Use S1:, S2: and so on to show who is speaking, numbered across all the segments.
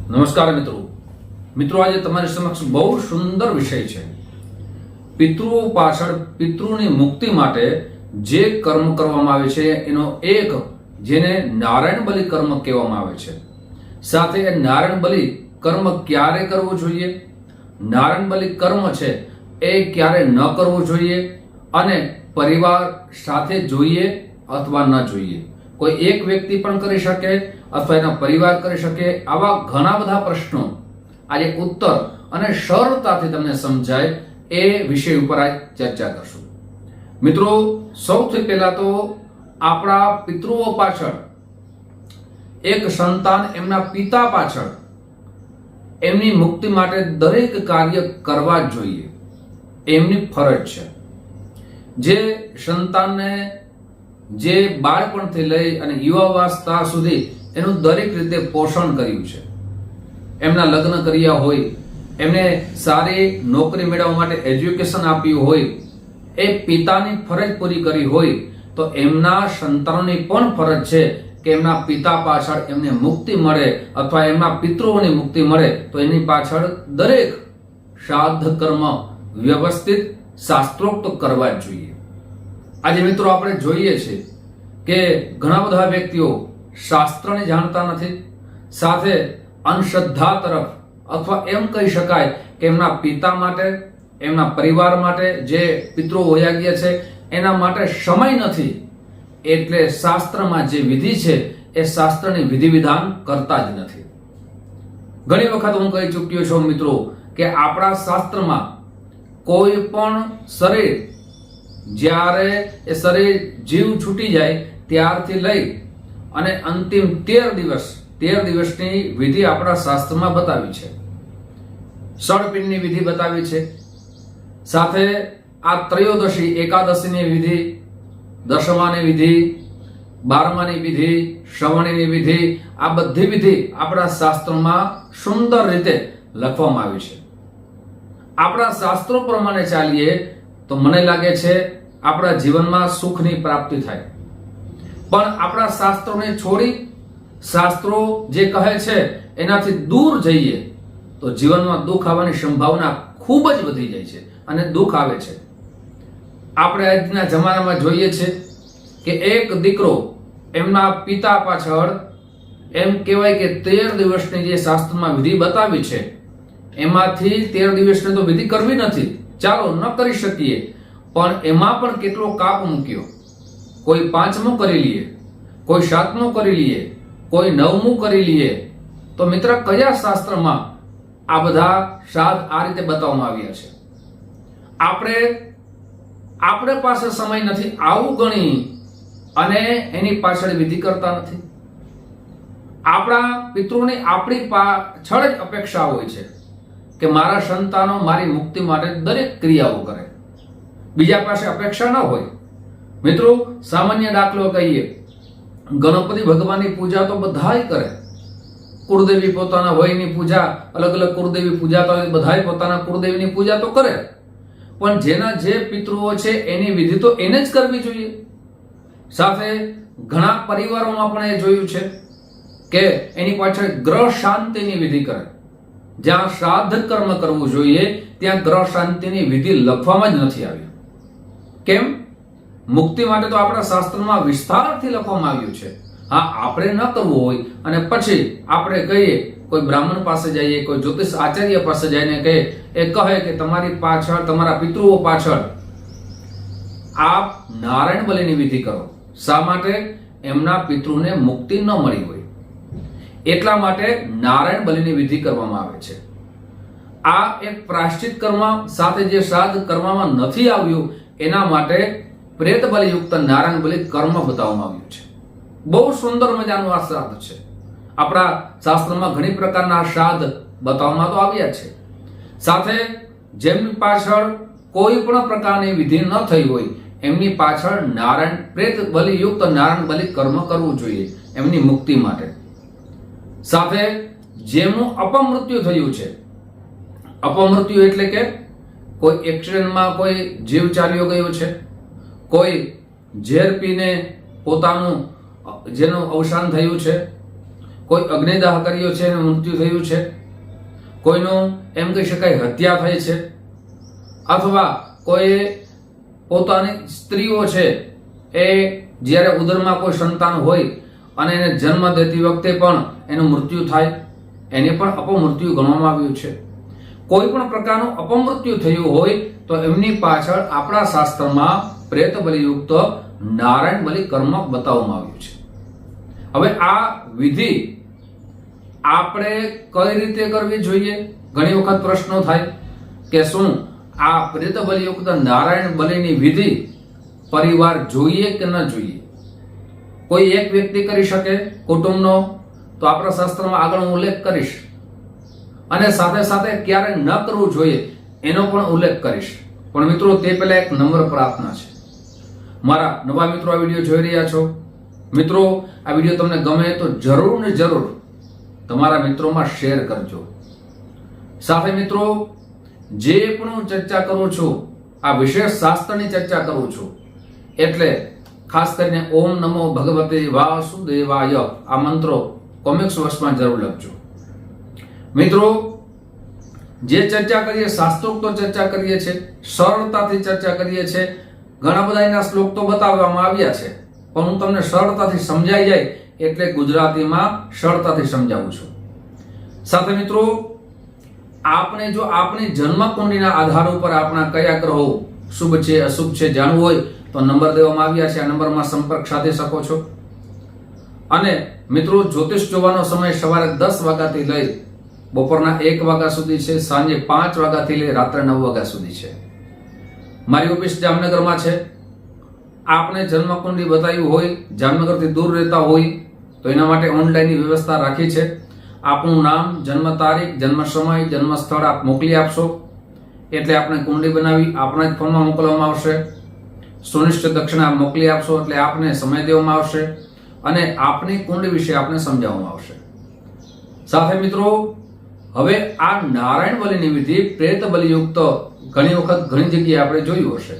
S1: નમસ્કાર મિત્રો આજે તમારી સમક્ષ બહુ સુંદર વિષય છે। પિતૃઓ પાછળ પિતૃની મુક્તિ માટે જે કર્મ કરવામાં આવે છે એનો એક જેને નારાયણ બલિ કર્મ કહેવામાં આવે છે। સાથે એ નારાયણ બલિ કર્મ ક્યારે કરવું જોઈએ, નારાયણ બલિ કર્મ છે એ ક્યારે ન કરવું જોઈએ અને પરિવાર સાથે જોઈએ અથવા ન જોઈએ, કોઈ એક વ્યક્તિ પણ કરી શકે અથવા એના પરિવાર કરી શકે, આવા ઘણા બધા પ્રશ્નો આજે ઉત્તર અને સરળતાથી તમને સમજાય એ વિષય ઉપર આજ ચર્ચા કરશું। મિત્રો, સૌથી પહેલા તો આપણા પિતૃઓ પાછળ એક સંતાન એમના પિતા પાછળ એમની મુક્તિ માટે દરેક કાર્ય કરવા જ જોઈએ, એમની ફરજ છે। જે સંતાનને જે બાળપણથી લઈ અને યુવાવસ્થા સુધી એનું દરેક રીતે પોષણ કર્યું છે, એમના લગ્ન કર્યા હોય, એમને સારી નોકરી મેળવવા માટે એજ્યુકેશન આપ્યું હોય, એ પિતાની ફરજ પૂરી કરી હોય તો એમના સંતાનોની પણ ફરજ છે કે એમના પિતા પાછળ એમને મુક્તિ મળે અથવા એમના પિતૃઓની મુક્તિ મળે તો એની પાછળ દરેક શ્રાદ્ધ કર્મ વ્યવસ્થિત શાસ્ત્રોક્ત કરવા જ જોઈએ। આજે મિત્રો આપણે જોઈએ છે કે ઘણા બધા વ્યક્તિઓ શાસ્ત્રને જાણતા નથી, સાથે અંધશ્રદ્ધા તરફ અથવા એમ કહી શકાય કે એમના પિતા માટે, એમના પરિવાર માટે, જે પિતૃઓ વયા ગયા છે એના માટે સમય નથી, એટલે શાસ્ત્રમાં જે વિધિ છે એ શાસ્ત્રની વિધિ વિધાન કરતા જ નથી। ઘણી વખત હું કહી ચૂક્યો છું મિત્રો કે આપણા શાસ્ત્રમાં કોઈ પણ શરીર જ્યારે એ શરીર જીવ છૂટી જાય ત્યારથી લઈ અને અંતિમ 13 દિવસની વિધિ આપણા શાસ્ત્રમાં બતાવી છે। ષડપિંડની વિધિ બતાવી છે, સાથે આ ત્રયોદશી એકાદશીની વિધિ, દશમાની વિધિ, 12માની વિધિ, શ્રવણીની વિધિ, આ બધી વિધિ આપણા શાસ્ત્રોમાં સુંદર રીતે લખવામાં આવી છે। આપણા શાસ્ત્રો પ્રમાણે ચાલીએ તો મને લાગે છે આપણા જીવનમાં સુખની પ્રાપ્તિ થાય, પણ આપણા શાસ્ત્રોને છોડી શાસ્ત્રો જે કહે છે એનાથી દૂર જઈએ તો જીવનમાં દુઃખ આવવાની સંભાવના ખૂબ જ વધી જાય છે અને દુઃખ આવે છે। આપણે આજના જમાનામાં જોઈએ છે કે એક દીકરો એમના પિતા પાછળ એમ કહેવાય કે 13 દિવસની જે શાસ્ત્રમાં વિધિ બતાવી છે એમાંથી 13 દિવસની તો વિધિ કરવી નથી, ચાલો ન કરી શકીએ, પણ એમાં પણ કેટલો કાપ મૂક્યો, કોઈ 5મું કરી લઈએ, કોઈ 7મું કરી લઈએ, કોઈ 9મું કરી લઈએ, તો મિત્ર કયા શાસ્ત્રમાં આ બધા શ્રાદ્ધ આ રીતે બતાવવામાં આવ્યા છે? આપણે પાસે સમય નથી આવું ગણી અને એની પાછળ વિધિ કરતા નથી। આપણા પિતૃની આપણી પાછળ જ અપેક્ષા હોય છે કે મારા સંતાનો મારી મુક્તિ માટે દરેક ક્રિયાઓ કરે, બીજા પાસે અપેક્ષા ન હોય। મિત્રો, સામાન્ય દાખલો કહીએ, ગણપતિ ભગવાનની પૂજા તો બધાય કરે, કુળદેવી પોતાના વયની પૂજા, અલગ અલગ કુળદેવી પૂજા તો બધાય પોતાના કુળદેવીની પૂજા તો કરે, પણ જેના જે પિતૃઓ છે એની વિધિ તો એને જ કરવી જોઈએ। સાથે ઘણા પરિવારોમાં પણ એ જોયું છે કે એની પાછળ ગ્રહ શાંતિની વિધિ કરે, જ્યાં શ્રાદ્ધ કર્મ કરવું જોઈએ ત્યાં ગ્રહ શાંતિની વિધિ લખવામાં જ નથી આવી। કેમ? મુક્તિ માટે તો આપણા શાસ્ત્રમાં વિસ્તારથી લખવામાં આવ્યું છે। હા, આપણે ન કરવું હોય અને પછી આપણે કહીએ, કોઈ બ્રાહ્મણ પાસે જઈએ, કોઈ જ્યોતિષ આચાર્ય પાસે જઈને કહે કે તમારી પાછળ, તમારા પિતૃઓ પાછળ આપ નારાયણ બલિની વિધિ કરો। શા માટે? એમના પિતૃને મુક્તિ ન મળી હોય એટલા માટે નારાયણ બલિની વિધિ કરવામાં આવે છે। આ એક પ્રાયશ્ચિત કર્મ સાથે જે શ્રાદ્ધ કરવામાં નથી આવ્યું એના માટે પ્રેત બલિયુક્ત નારાયણ બલિ કર્મ બતાવવામાં આવ્યું છે। બહુ સુંદર મજાનું આ શ્રાદ્ધ છે। આપણા શાસ્ત્રમાં ઘણી પ્રકારના શ્રાદ્ધ બતાવવામાં તો આવ્યા છે, સાથે જેમની પાછળ કોઈ પણ પ્રકારની વિધિ ન થઈ હોય એમની પાછળ નારાયણ પ્રેત બલિયુક્ત નારાયણ બલિ કર્મ કરવું જોઈએ એમની મુક્તિ માટે। સાથે જેમનું અપમૃત્યુ થયું છે, અપમૃત્યુ એટલે કે કોઈ એક્સિડન્ટમાં કોઈ જીવ ચાલ્યો ગયો છે, કોઈ ઝેર પીને પોતાનું જેનું અવસાન થયું છે, કોઈ અગ્નિદાહ કર્યો છે અને મૃત્યુ થયું છે, કોઈનું એમ કહી શકાય હત્યા થઈ છે, અથવા કોઈ પોતાની સ્ત્રીઓ છે એ જ્યારે ઉદરમાં કોઈ સંતાન હોય અને એને જન્મ દેતી વખતે પણ એનું મૃત્યુ થાય, એને પણ અપમૃત્યુ ગણવામાં આવ્યું છે. કોઈ પણ પ્રકારનું અપમૃત્યુ થયું હોય તો એમની પાછળ આપણા શાસ્ત્રમાં પ્રેત બલિયુક્ત નારાયણ બલિ કર્મ બતાવવામાં આવ્યું છે. હવે આ વિધિ આપણે કઈ રીતે કરવી જોઈએ? ઘણી વખત પ્રશ્નો થાય કે શું આ પ્રેત બલિયુક્ત નારાયણ બલિની વિધિ પરિવાર જોઈએ કે ન જોઈએ? કોઈ એક વ્યક્તિ કરી શકે કુટુંબનો? તો આપણા શાસ્ત્રમાં આગળ હું ઉલ્લેખ કરીશ, અને સાથે સાથે ક્યારે ન કરવું જોઈએ એનો પણ ઉલ્લેખ કરીશ. પણ મિત્રો તે પહેલા એક નમ્ર પ્રાર્થના છે. મારા નવા મિત્રો આ વિડીયો જોઈ રહ્યા છો, મિત્રો આ વિડીયો તમને ગમે તો જરૂર ને જરૂર તમારા મિત્રોમાં શેર કરજો. સાથે મિત્રો જે પણ હું ચર્ચા કરું છું, આ વિશેષ શાસ્ત્રની ચર્ચા કરું છું, એટલે ખાસ કરીને ઓમ નમો ભગવતે વાસુદેવાય આ મંત્રો કોમેન્ટ્સ બોક્સમાં જરૂર લખજો. મિત્રો જે ચર્ચા કરીએ શાસ્ત્રોક્ત ચર્ચા કરીએ છીએ, સરળતાથી ચર્ચા કરીએ છીએ. ઘણા બધા એના શ્લોક તો બતાવવામાં આવ્યા છે, પણ હું તમને સરળતાથી સમજાઈ જાય એટલે ગુજરાતીમાં સરળતાથી સમજાવું છું. સાથે મિત્રો આપણે જો આપણી જન્મકુંડળીના આધાર ઉપર આપણા કયા ગ્રહો શુભ છે અશુભ છે જાણવું હોય તો નંબર દેવામાં આવ્યા છે, આ નંબરમાં સંપર્ક સાધી શકો છો. અને મિત્રો જ્યોતિષ જોવાનો સમય સવારે 10 વાગ્યાથી લઈ બપોરના 1 વાગ્યા સુધી છે, સાંજે 5 વાગ્યાથી લઈ રાત્રે 9 વાગ્યા સુધી છે. મારી ઓફિસ જામનગરમાં છે. આપને જન્મકુંડળી બતાવ્યું હોય, જામનગરથી દૂર રહેતા હોય તો એના માટે ઓનલાઈનની વ્યવસ્થા રાખી છે. આપનું નામ, જન્મ તારીખ, જન્મ સમય, જન્મ સ્થળ આપ મોકલી આપશો એટલે આપણે કુંડળી બનાવી આપણા જ ફોનમાં મોકલવામાં આવશે. સુનિશ્ચિત દક્ષિણા મોકલી આપશો એટલે આપને સમય દેવામાં આવશે અને આપની કુંડળી વિશે આપને સમજાવવામાં આવશે. સાથે મિત્રો હવે આ નારાયણ બલિની વિધિ પ્રેત બલિયુક્ત ઘણી વખત ઘણી જગ્યાએ આપણે જોયું હશે.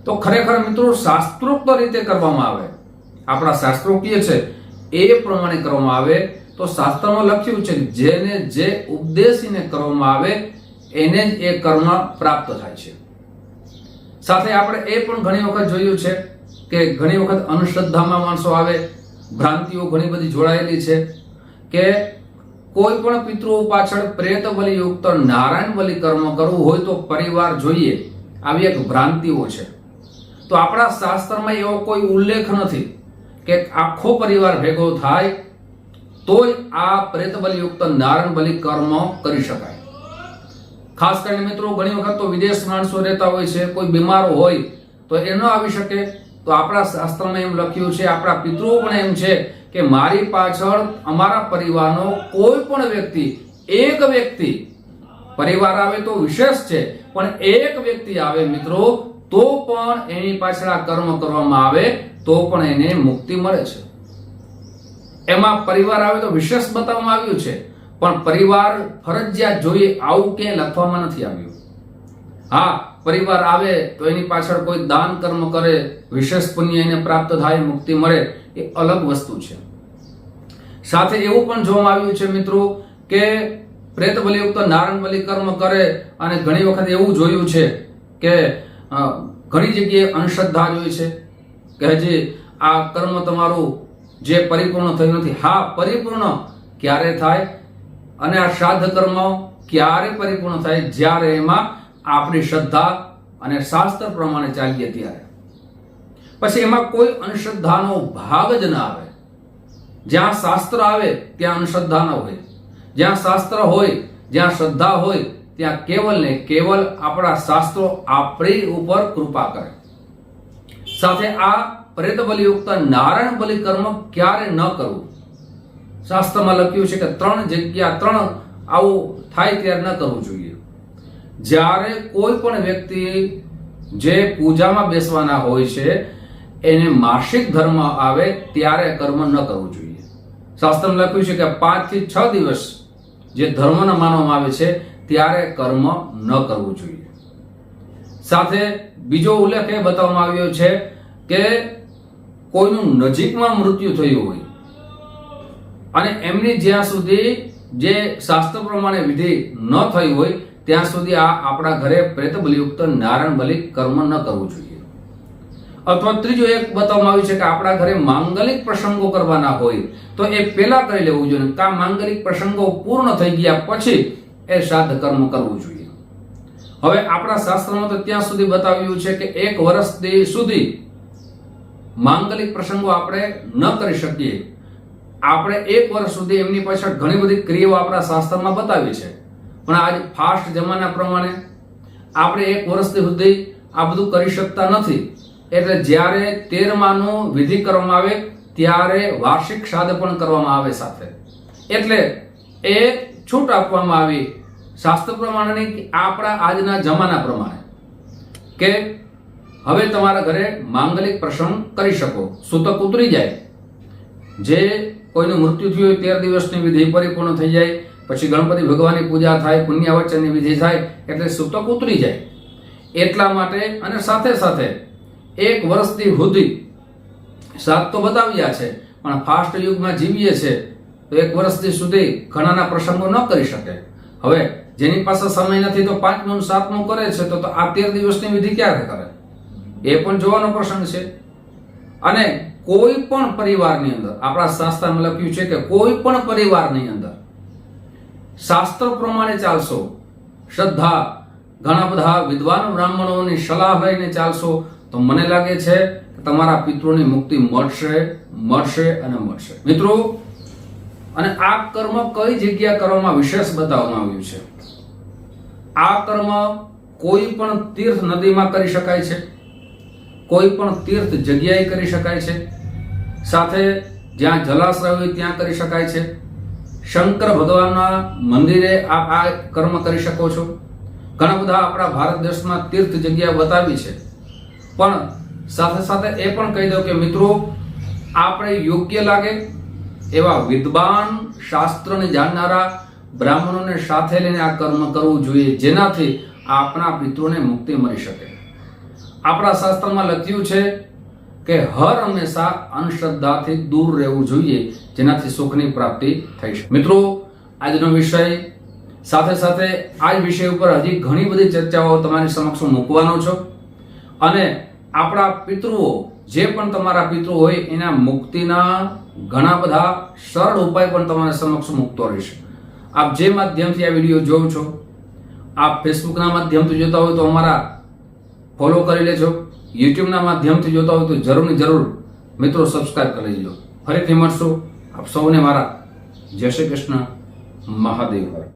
S1: તો ખરેખર મિત્રો શાસ્ત્રોક્ત રીતે કરવામાં આવે, આપણા શાસ્ત્રો કહે છે એ પ્રમાણે કરવામાં આવે તો શાસ્ત્રમાં લખ્યું છે જેને જે ઉપદેશીને કરવામાં આવે એને જ એ કર્મ પ્રાપ્ત થાય છે. સાથે આપણે એ પણ ઘણી વખત જોયું છે કે ઘણી વખત અંધશ્રદ્ધામાં માણસો આવે, ભ્રાંતિઓ ઘણી બધી જોડાયેલી છે કે કોઈ પણ પિતૃઓ પાછળ પ્રેત બલિયુક્ત નારાયણ બલિ કર્મ કરવું હોય તો પરિવાર જોઈએ, આવી એક ભ્રાંતિઓ છે. તો આપણા શાસ્ત્રમાં એવો કોઈ ઉલ્લેખ નથી કે આખો પરિવાર ભેગો થાય તોય આ પ્રેત બલિયુક્ત નારાયણ બલિ કર્મ કરી શકાય. ખાસ કરીને મિત્રો ઘણી વખત તો વિદેશ માણસો રહેતા હોય છે, કોઈ બીમાર હોય તો એ ન આવી શકે, તો આપણા શાસ્ત્રમાં એમ લખ્યું છે, આપણા પિતૃઓ પણ એમ છે કે મારી પાછળ અમારા પરિવારનો કોઈ પણ વ્યક્તિ, એક વ્યક્તિ પરિવાર આવે તો વિશેષ છે, પણ એક વ્યક્તિ આવે મિત્રો તો પણ એની પાછળ આ કર્મ કરવામાં આવે તો પણ એને મુક્તિ મળે છે. એમાં પરિવાર આવે તો વિશેષ બતાવવામાં આવ્યું છે, પણ પરિવાર ફરજિયાત જોઈએ આવું ક્યાંય લખવામાં નથી આવ્યું. હા, પરિવાર આવે તો એની પાછળ કોઈ દાન કર્મ કરે, વિશેષ પુણ્ય એને પ્રાપ્ત થાય, મુક્તિ મળે, એ અલગ વસ્તુ છે. સાથે એવું પણ જોવામાં આવ્યું છે મિત્રો કે પ્રેત બલિયુક્ત નારાયણ બલિ કર્મ કરે અને ઘણી વખત એવું જોયું છે કે ઘણી જગ્યાએ અંધશ્રદ્ધા જોઈ છે કે હજી આ કર્મ તમારું જે પરિપૂર્ણ થયું નથી. હા, પરિપૂર્ણ ક્યારે થાય અને આ શ્રાદ્ધ કર્મ ક્યારે પરિપૂર્ણ થાય? જ્યારે એમાં આપણી શ્રદ્ધા અને શાસ્ત્ર પ્રમાણે ચાલીએ ત્યારે. પછી એમાં કોઈ અંધશ્રદ્ધાનો ભાગ જ ના આવે. જ્યાં શાસ્ત્ર આવે ત્યાં અંધશ્રદ્ધા ન હોય, જ્યાં શાસ્ત્ર હોય, જ્યાં શ્રદ્ધા હોય ત્યાં કેવલ ને કેવલ આપણા શાસ્ત્રો આપણી ઉપર કૃપા કરે. સાથે આ પ્રેત બલિયુક્ત નારાયણ બલિ કર્મ ક્યારે ન કરવું? શાસ્ત્રમાં લખ્યું છે કે 3 જગ્યા 3 આવું થાય ત્યારે ન કરવું જોઈએ. જ્યારે કોઈ પણ વ્યક્તિ જે પૂજામાં બેસવાના હોય છે એને માસિક ધર્મ આવે ત્યારે કર્મ ન કરવું જોઈએ. શાસ્ત્રમાં લખ્યું છે કે 5 થી 6 દિવસ જે ધર્મના માનવામાં આવે છે ત્યારે કર્મ ન કરવું જોઈએ. સાથે બીજો ઉલ્લેખ એ બતાવવામાં આવ્યો છે કે કોઈનું નજીકમાં મૃત્યુ થયું હોય અને એમની જ્યાં સુધી જે શાસ્ત્ર પ્રમાણે વિધિ ન થઈ હોય ત્યાં સુધી આ આપણા ઘરે પ્રેત બલિયુક્ત નારાયણ બલિ કર્મ ન કરવું જોઈએ. અથવા ત્રીજું એક બતાવવામાં આવ્યું છે કે આપણા ઘરે માંગલિક પ્રસંગો કરવાના હોય તો એ પહેલા કરી લેવું જોઈએ. કા માંગલિક પ્રસંગો પૂર્ણ થઈ ગયા પછી એ શ્રાદ્ધ કર્મ કરવું જોઈએ. હવે આપણા શાસ્ત્રમાં તો ત્યાં સુધી બતાવ્યું છે કે 1 વર્ષ સુધી માંગલિક પ્રસંગો આપણે ન કરી શકીએ. આપણે 1 વર્ષ સુધી એમની પાછળ ઘણી બધી ક્રિયાઓ આપણા શાસ્ત્રમાં બતાવી છે, પણ આજ ફાસ્ટ જમાના પ્રમાણે આપણે 1 વર્ષ સુધી આ બધું કરી શકતા નથી. એટલે જ્યારે 13માનું વિધિ કરવામાં આવે ત્યારે વાર્ષિક શ્રાદ્ધ પણ કરવામાં આવે સાથે. એટલે એ છૂટ આપવામાં આવી શાસ્ત્ર પ્રમાણેની આપણા આજના જમાના પ્રમાણે કે હવે તમારા ઘરે માંગલિક પ્રસંગ કરી શકો. સૂતક ઉતરી જાય, જે કોઈનું મૃત્યુ થયું હોય 13 દિવસની વિધિ પરિપૂર્ણ થઈ જાય, પછી ગણપતિ ભગવાનની પૂજા થાય, પુણ્યાવચનની વિધિ થાય, એટલે સૂતક ઉતરી જાય. એટલા માટે અને સાથે સાથે 1 વર્ષથી સુધી શ્રાદ્ધ તો બતાવ્યા છે, પણ ફાસ્ટ યુગમાં જીવીએ છે તો 1 વર્ષથી સુધી ઘણાના પ્રસંગો ન કરી શકે. હવે જેની પાસે સમય નથી તો 5મું 7મું કરે છે તો આ 13 દિવસની વિધિ ક્યારે કરે એ પણ જોવાનો પ્રસંગ છે. અને કોઈ પણ પરિવારની અંદર આપણા શાસ્ત્રમાં લખ્યું છે કે કોઈ પણ પરિવારની અંદર શાસ્ત્ર પ્રમાણે ચાલશો, શ્રદ્ધા, ઘણા બધા વિદ્વાન બ્રાહ્મણોની સલાહ લઈને ચાલશો તો મને લાગે છે કે તમારા પિતૃની મુક્તિ મળશે અને મળશે. મિત્રો, અને આ કર્મ કઈ જગ્યા કરવામાં વિશેષ બતાવવામાં આવ્યું છે. આ કર્મ કોઈ પણ તીર્થ નદીમાં કરી શકાય છે, કોઈ પણ તીર્થ જગ્યાએ કરી શકાય છે, સાથે જ્યાં જલાશય હોય ત્યાં કરી શકાય છે. શંકર ભગવાનના મંદિરે આપ આ કર્મ કરી શકો છો. ઘણા બધા આપણા ભારત દેશમાં તીર્થ જગ્યા બતાવી છે, પણ સાથે સાથે એ પણ કહી દઉં કે મિત્રો, આપણે યોગ્ય લાગે એવા વિદ્વાન શાસ્ત્રને જાણનારા બ્રાહ્મણોને સાથે લઈને આ કર્મ કરવું જોઈએ, જેનાથી આપણા પિતૃને મુક્તિ મળી શકે. આપણા શાસ્ત્રમાં લખ્યું છે કે હર હંમેશા અંધશ્રદ્ધાથી દૂર રહેવું જોઈએ, જેનાથી સુખની પ્રાપ્તિ થઈ શકે. મિત્રો, આજનો વિષય સાથે સાથે આ વિષય ઉપર હજી ઘણી બધી ચર્ચાઓ તમારી સમક્ષ મૂકવાનો છો. અને આપણા પિતૃઓ, જે પણ તમારા પિતૃ હોય એના મુક્તિના ઘણા બધા સરળ ઉપાય પણ તમારા સમક્ષ મૂકતો રહેશે. આપ જે માધ્યમથી આ વિડીયો જોવો છો, આપ ફેસબુકના માધ્યમથી જોતા હોય તો અમારા ફોલો કરી લેજો. યુટ્યુબના માધ્યમથી જોતા હોય તો જરૂર મિત્રો સબસ્ક્રાઇબ કરી લેજો. ફરીથી મળશું. આપ સૌને મારા જય શ્રી કૃષ્ણ, મહાદેવ.